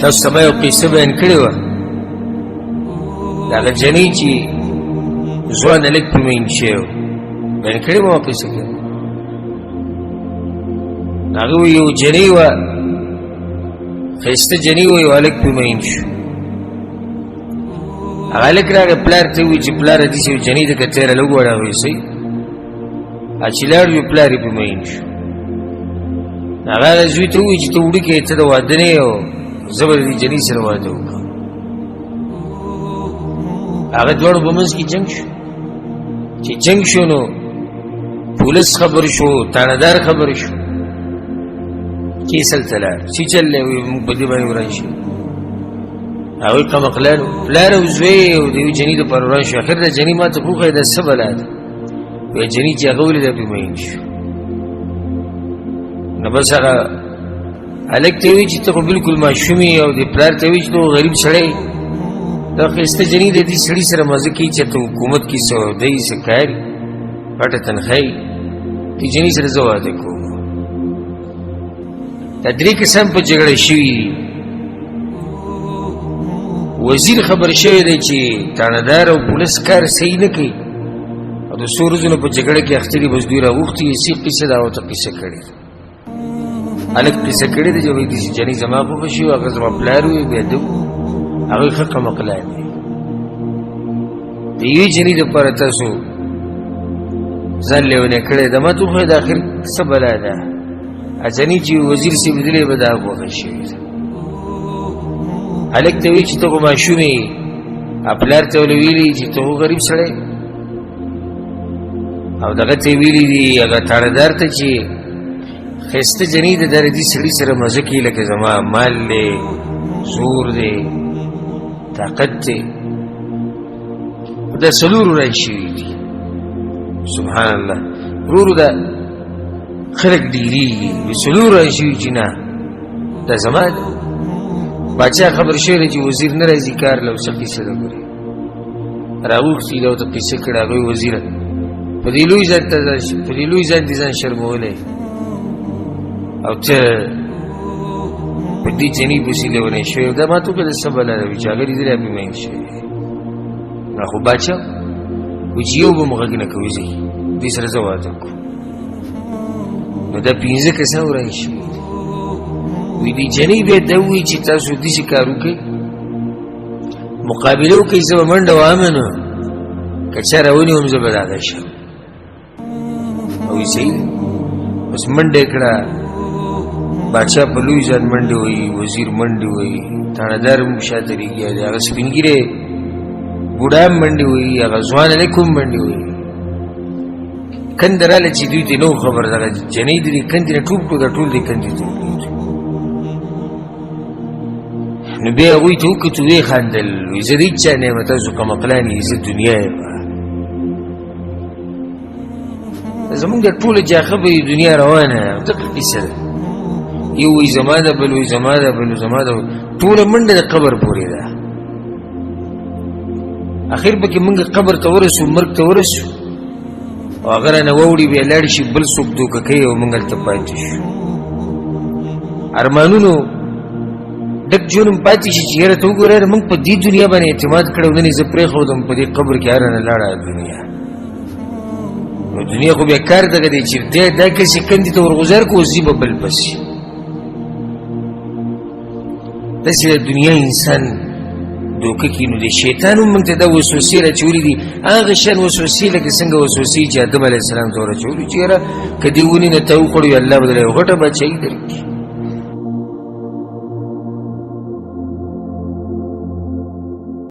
تاسو ته به یو قصه بیان کړې وه د هغه جنۍ چې ځوان هلک پرې مین شوی و بیان کړې وه قصه کې هغه وایي یو جنۍ وه ښایسته جنۍ وه یو هلک پرې مین شو هغه هلک راغی پلار ته ووایي چې پلاره داسې یو جنۍ ده که تېره لږ وړه هغه وایي صحیح چې لاړ وي پلار یې پرې مین شو هغه هغه زوی ته ووایي چې ته وړوکی یې ته د واده نه یې او زه به د دې جنۍ سره واده وکړم هغه دواړو په منځ کې جنګ شو چې جنګ شو نو پولیس خبر شو تاڼهدار خبر شو کیس هلته لاړ چې چل دی وایي موږ په دې باندې وران شو هغوی قمقلانو پلار او زوی او د یوې جنۍ دپاره وران شو اخر د جنۍ ما ته وښیه دا څه بلا ده وایي جنۍ چې هغه ولیده پرې مین شو نو بس هغه هلک ته وایي چې ته خو بلکل ماشوم یې او دې پلار ته وایي چې ته خو غریب سړی دا ښایسته جنۍ د دې سړي سره مزه کوي چې ته حکومت کې څه دی څه کار پټه تنخوا یې دې جنۍ سره زه واده کوم دا درې کسان په جګړه شوي دي وزیر خبر شوی دی چې تاڼهدار او پولیس کار صحیح نه کوي او د څو ورځو نه په جګړه کې اخته دي بس دوی راغوښتي یې قصه دا ورته قصه کړې ده هلک قصه کړې ده چې وایي داسې جنۍ زما خوښه شي هغه زما پلار وي بیا ده هغوی ښه قمقلان دي د یوې جنۍ دپاره تاسو ځان لیونی کړی ده ما ته وښیه د اخر څه بلا ده جنۍ چې وزیر صاحب لیدلی به دا خوښه شوې ده هلک ته وایي چې ته خو ماشوم یې پلار ته ولې ویلي چې ته خو غریب سړی او دغه ته یې ویلي دي هغه تاڼهدار ته چې ښایسته جنۍ ده دا د دې سړي سره مزه کوي لکه زما مال دی زور دی طاقت دی دا څلور وران شوي دي سبحان الله ورورو دا خلک ډېرېږي څلور وران شوي چې نه دا زما ده باچا خبر شوی دی چې وزیر نه راځي کار له څه قیسه ده ګورې راوښتي له ورته قیسه کړه هغوی وزیره په دې لوی ځان دې ځان شرمولی او ته په دې جنۍ پسې لیونی شوی دا ما ته وکړه د څه بلا ده وایي چې هغه لیدلی پرې مین شوی دی خو باچا وایي چې یو به مو غږ نه کوي ځئ دې سره زه واده کوم نو دا 15 کسان وران شوي دي وی دی جنۍ بیا دا وایي چې تاسو داسې کار وکړئ مقابله وکړئ زه به منډه وهمه نو که چا راونیوم زه به ډاډه شم وایي صحیح ده بس منډه یې کړه باچا په لوی ځان منډې وایي وزیر منډې وایي تاڼهدار هم شاته ریږي هغه سپین ږیری بوډا هم منډې وایي هغه ځوان هلک هم منډې وایي کنده راله چې دوی ته نه خبر دغه جنۍ د دې کندې نه ټوپ کړو دا ټول دې کندې ته ولیدو نو بیا هغوی ته وکتو ویې خندل وایي زه د هېڅ چا نه یم تاسو قمقلان یې زه دنیا یم زمونږ د ټوله جاخه به دنیا روانه دغه قیسه ده یو وایي زما ده بل وایي زما ده بل زما ده ټوله منډه د قبر پورې ده اخر پکې موږ قبر ته ورسو مرګ ته ورسو او هغه رانه واوړي بیا لاړ شي بل څوک دوکه کوي او موږ هلته پاتې شو ارمانونو ډک ژوند هم پاتې شي چې یاره ته وګوره موږ په دې دنیا باندې اعتماد کړی نن یې زه پرېښودم په دې قبر کې هره نه لاړه دنیا نو دنیا خو بیا کار دغه دی چې دا کسې کندې ته ورغوځار کړو اوس ځي به بل پسې داسې د دنیا انسان دوکه کړي نو د شیطان هم موږ ته دا وسوسې راچولي دي هغه شان وسوسې لکه څنګه وسوسې چې آدم علیه السلام ته ورچولي چې یاره که دې ونې نه ته وخوړو الله به درله یو غټه بادشاهي درکړي